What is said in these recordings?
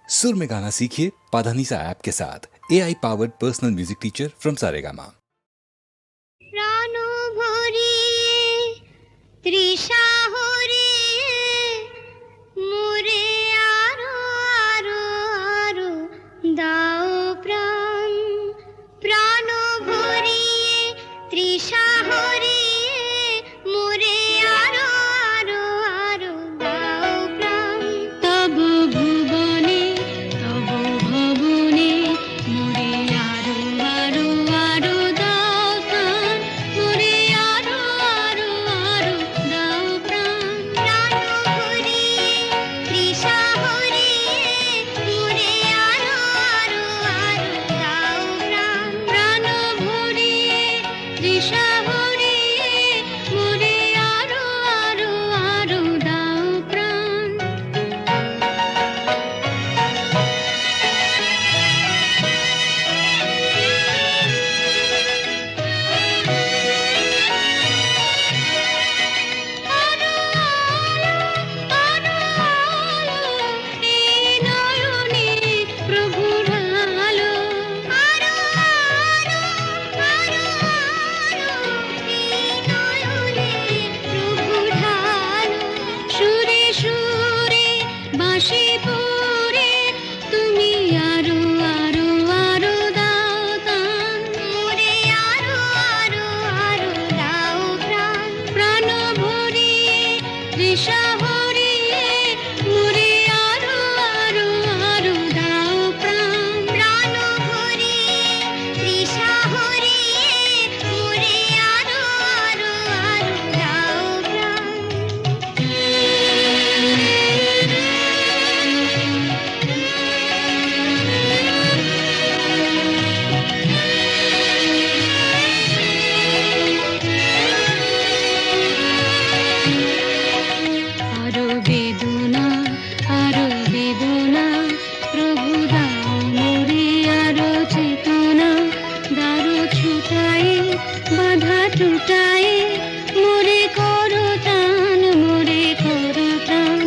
सुर में गाना सीखिए पाधानीसा ऐप के साथ। AI powered personal music teacher from Saregama. প্রাণো ভরিয়ে তৃষা হরিয়ে মোরে আরো আরো আরো দাও প্রাণ। প্রাণো ভরিয়ে তৃষা হরিয়ে মোরে আরো আরো আরো দাও প্রাণ। তব ভুবনে তব ভবনে মোরে আরো আরো আরো দাও প্রাণ। মোরে আরো আরো আরো দাও প্রাণ। প্রাণ ভরিয়ে তৃষা হরিয়ে মোরে আরো আরো আরো দাও প্রাণ। প্রাণ ভরিয়ে তৃষা হরিয়ে মোরে আরো আরো আরো দাও প্রাণ। আরো আরো আরো এই নয়নে প্রভুর আলো। আরো আরো আরো আরো এই নয়নে প্রভুর আলো। সুরে সুরে বাঁশি পুরে তুমি আরো আরো আরো দাও তান। মোরে আরো আরো আরো দাও প্রাণ। প্রাণ ভরিয়ে তৃষা হরিয়ে মোরে আরো আরো আরো দাও প্রাণ। প্রাণ ভরিয়ে তৃষা হরিয়ে মোরে আরো আরো আরো দাও প্রাণ। আরো বেদনা প্রভু দাও মোরে আরো চেতনা। দারু ছুটাই বাধা টুটাই মোরে করো ত্রাণ। মোরে করো ত্রাণ।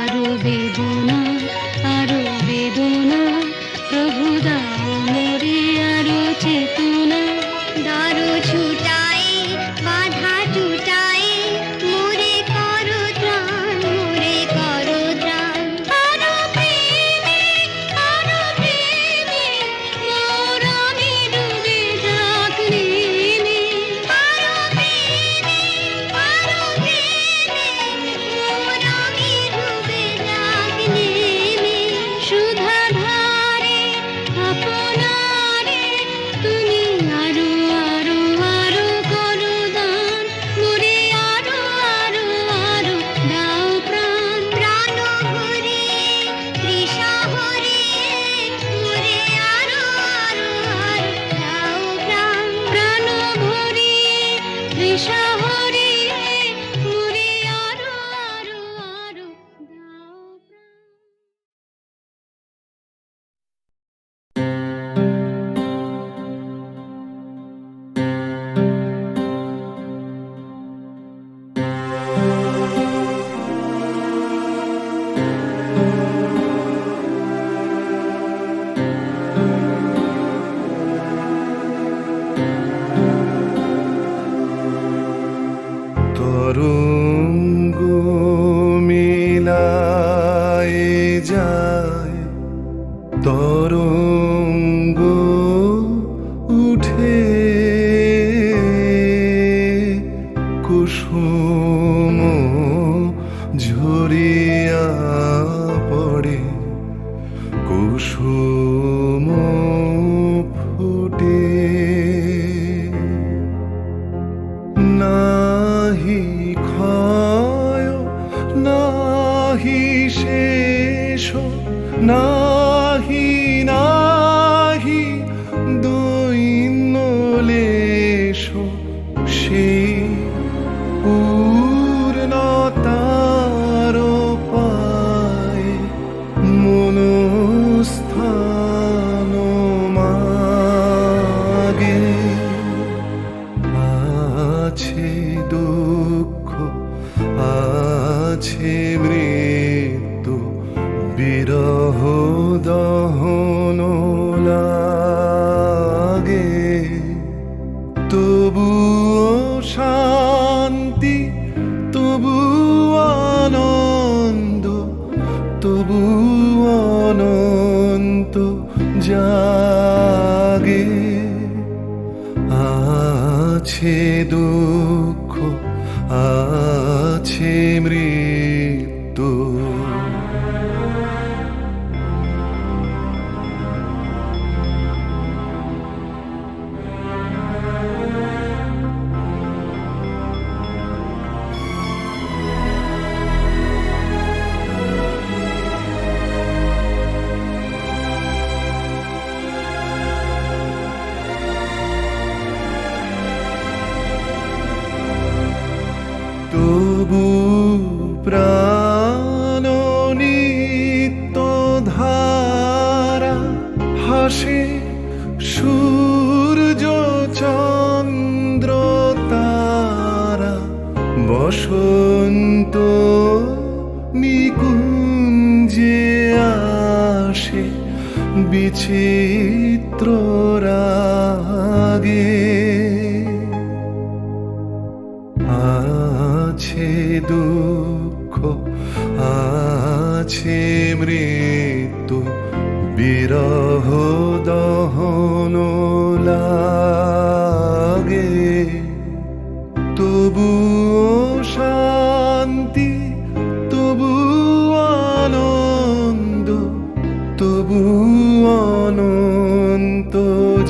আরো বেদনা প্রভু দাও মোরে আরো চেতনা। দারু ছুটাই বাধা টুটাই মোরে করো ত্রাণ। মোরে করো ত্রাণ। আরো প্রেমে মোর আমি ডুবে যাক নেমে। আরো প্রেমে মোর আমি ডুবে যাক নেমে। সুধা ধারে আপনারে তুমি আরো আরো আরো করো দান। মোরে আরো আরো আরো দাও প্রাণ। প্রাণ ভরিয়ে তৃষা হরিয়ে মোরে আরো আরো আরো দাও প্রাণ। প্রাণ ভরিয়ে তৃষা হরিয়ে মোরে আরো আরো আরো দাও প্রাণ। তরঙ্গ মেলায় যায় তরঙ্গ উঠে কুসুম ঝরিয়া পড়ে কুসুম ফুটে নাহি ক্ষয় নাহি শেষ নাহি নাহি দৈন্যলেশ সেই পূর্ণতার পায় মনস্থান মাগে। আছে দুঃখ আছে মৃত্যু বিরহ দহন লাগে, তবুও শান্তি, তবু আনন্দ, তবু অনন্ত জাগে। আছে দুঃখ, আছে মৃত্যু, তবু প্রাণ নিত্য ধারা, হাসে সূর্য চন্দ্র তারা, বসন্ত নিকুঞ্জে আসে বিচিত্র রাগে। আছে দুঃখ, আছে মৃত্যু, বিরহ দহন লাগে, তবুও শান্তি, তবু আনন্দ, তবু অনন্ত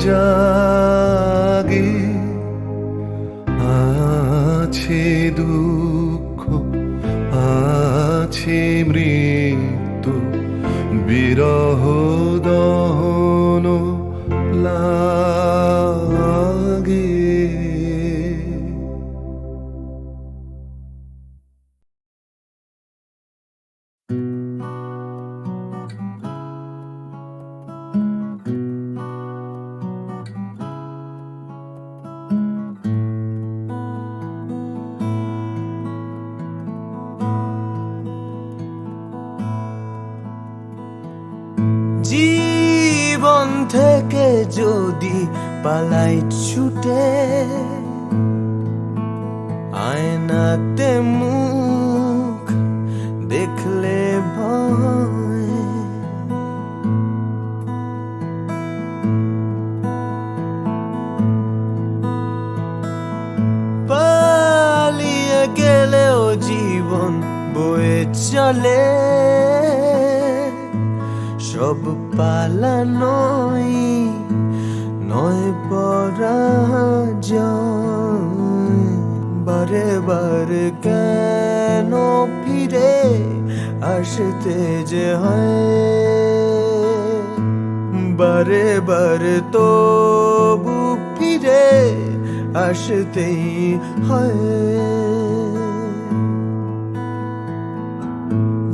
জাগে। আছে দুঃখ, আছে মৃত্যু, বিরহ দহন লাগে। জীবন থেকে যদি পালাই ছুটে, আয়নাতে মুখ দেখলে ভয়, পালিয়ে গেলেও জীবন বয়ে চলে, সব পালানোই নয় পরাজয়। বারে বারে কেন ফিরে আসতে যে হয়, বারে বারে তবু ফিরে আসতেই হয়।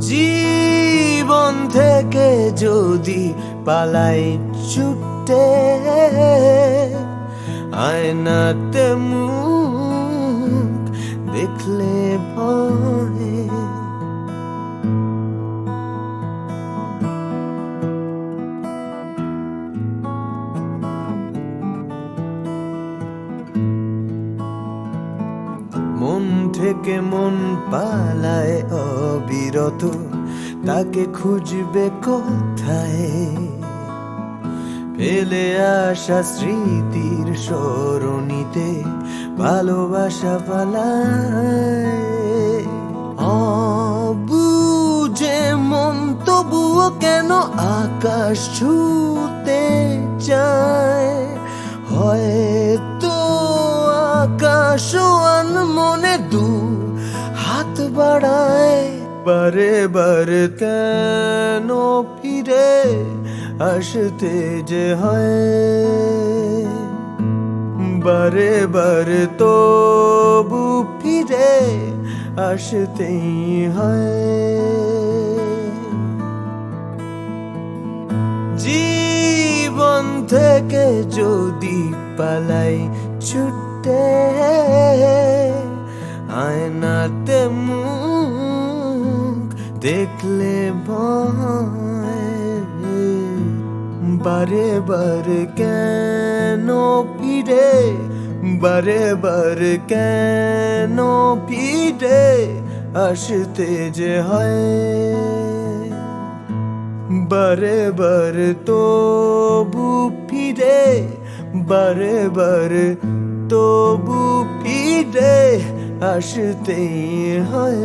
জীবন থেকে যদি পালাই ছুটে, আয়নাতে মুখ দেখলে ভয়, মন থেকে মন পালায় অবিরত, তাকে খুঁজবে কোথায়, ফেলে আসা স্মৃতির সরণিতে ভালোবাসা পালায়। অবুঝে মন তবুও কেন আকাশ ছুতে চায়, হয়তো আকাশ মনে দু হাত বাড়ায়। বারে বারে কেন ফিরে আসতে যে হয়, বারে বারে তবু ফিরে আসতেই হয়। জীবন থেকে যদি পালাই ছুটে, আয়নাতে মুখ দেখলে ভয়। বারে বারে কেন ফিরে, বারে বারে কেন ফিরে আসতে যে হয়, বারে বারে তবু ফিরে, বারে বারে তবু ফিরে আসতে হয়।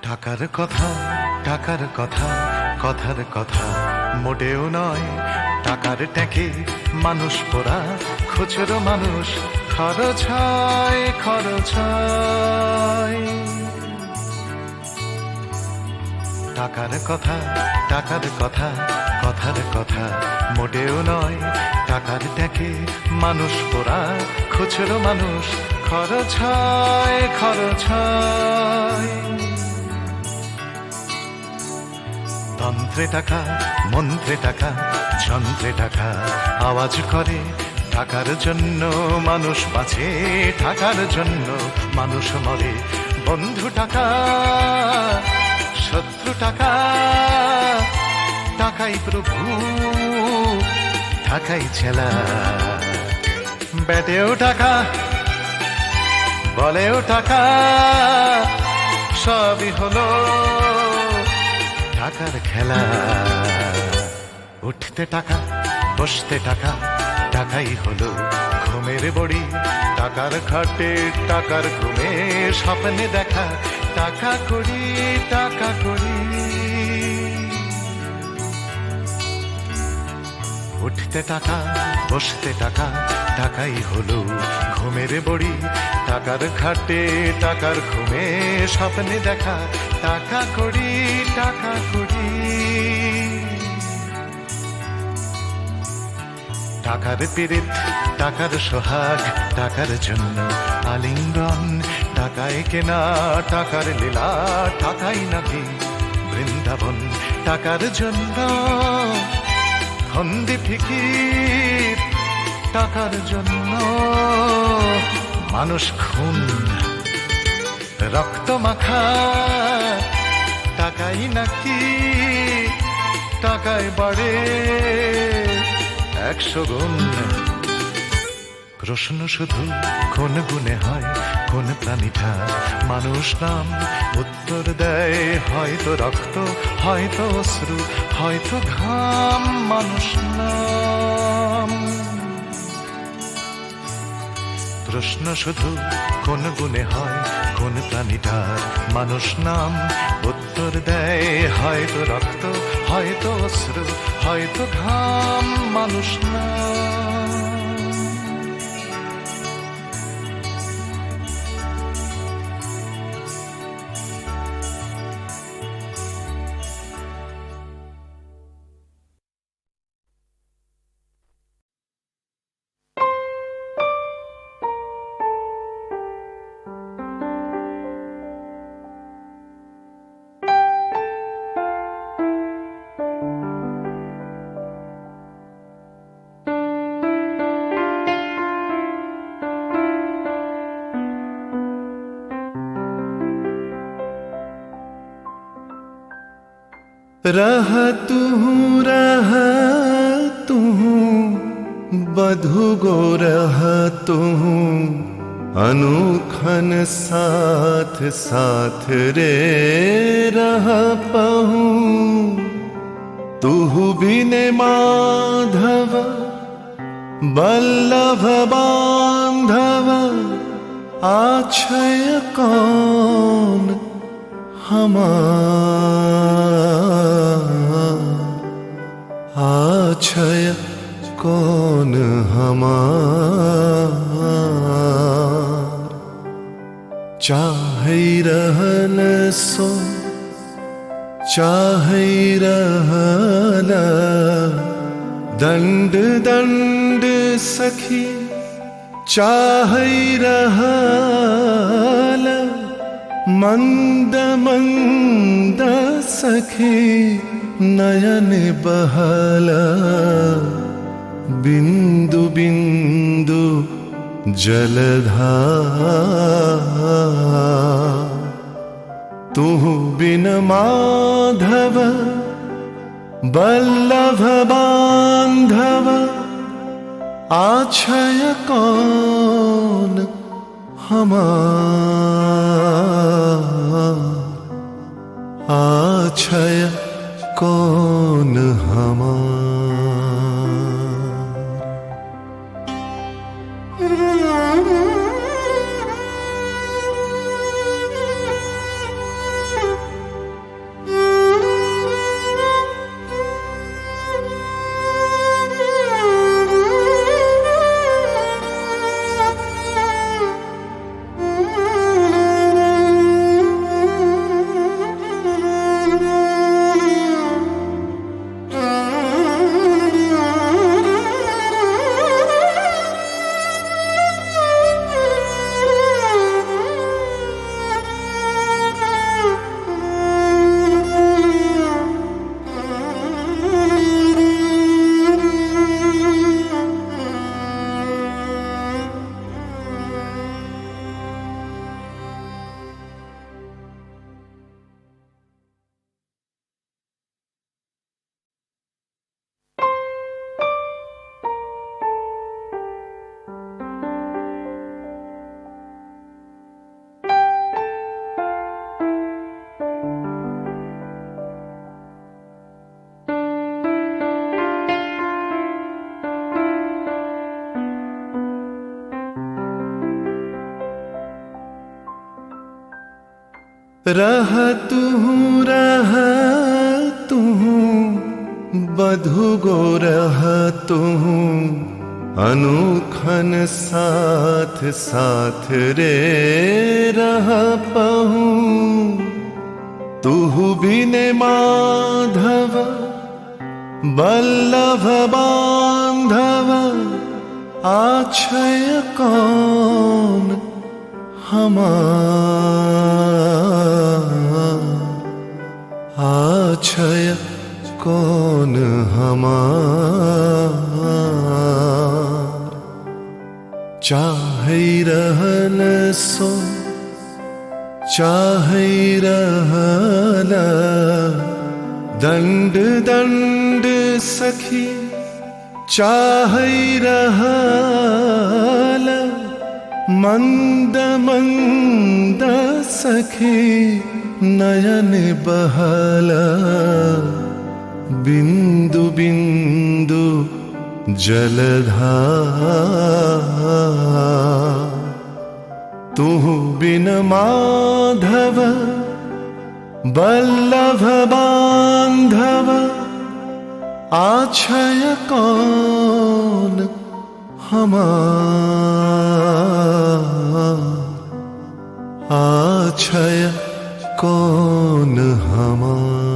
টাকার কথা, টাকার কথা, কথার কথা মোটেও নয়। টাকার ট্যাঁকে মানুষ পোড়া, খুচরো মানুষ খরচ হয়, খরচ হয়। টাকার কথা, টাকার কথা, কথার কথা মোটেও নয়। টাকার ট্যাঁকে মানুষ পোড়া, খুচরো মানুষ খরচ হয়, খরচ হয়। তন্ত্রে টাকা, মন্ত্রে টাকা, যন্ত্রে টাকা আওয়াজ করে। টাকার জন্য মানুষ বাঁচে, টাকার জন্য মানুষ মরে। বন্ধু টাকা, শত্রু টাকা, টাকাই প্রভু, টাকাই ছেলা। ব্যাটেও টাকা, বলেও টাকা, সবই হলো টাকার খেলা। উঠতে টাকা, বসতে টাকা, টাকাই হলো ঘুমের বড়ি। টাকার খাটে, টাকার ঘুমে স্বপ্নে দেখা টাকা করি, টাকা করি। উঠতে টাকা, বসতে টাকা, টাকাই হলো ঘুমের বড়ি। টাকার খাটে, টাকার ঘুমে স্বপ্নে দেখা টাকা করি, টাকা করি। টাকার পীড়িত, টাকার সোহাগ, টাকার জন্য আলিঙ্গন। টাকায় কেনা, টাকার লীলা, টাকাই নাকি বৃন্দাবন। টাকার জন্য ফন্দি ফিকির, টাকার জন্য মানুষ খুন, রক্ত মাখা। টাকাই নাকি, টাকায় বাড়ে 100 গুণ। প্রশ্ন শুধু কোন গুণে হয়, কোন প্রাণীটা মানুষ নাম? উত্তর দেয় হয়তো রক্ত, হয়তো অশ্রু, হয়তো ঘাম। মানুষ নাম। প্রশ্ন শুধু কোন গুণে হয়, কোন প্রাণীটার মানুষ নাম? উত্তর দেয় হয়তো রক্ত, হয়তো অশ্রু, হয়তো ঘাম। মানুষ নাম। रहा तू बधु गो रहा तू अनुखन साथ साथ रे रहा पहूँ तू बिने माधव बल्लभ बांधव आछय कौन हमार कौन हमार चाहे रहन सो चाहे रहला दंड दंड सखी चाहे रहला मंद मंद सखी नयन बहला बिंदु बिंदु जलधार तू बिन माधव बल्लभ बांधव आछय कौन हमार आछय कौन हमार रह तू बधु गो रह तू अनुखन साथ साथ रे रह पहूं तू बिने माधव बल्लभ बांधव आछय कौन हमार आछय कौन हमार चाहे रहन सो चाहे रहला दंड दंड सखी चाहे रहला मंद मंद सखी नयन बहला बिंदु बिंदु जलधार तू बिन माधव बल्लभ बांधव आछय कौन हमार आछय कौन हमार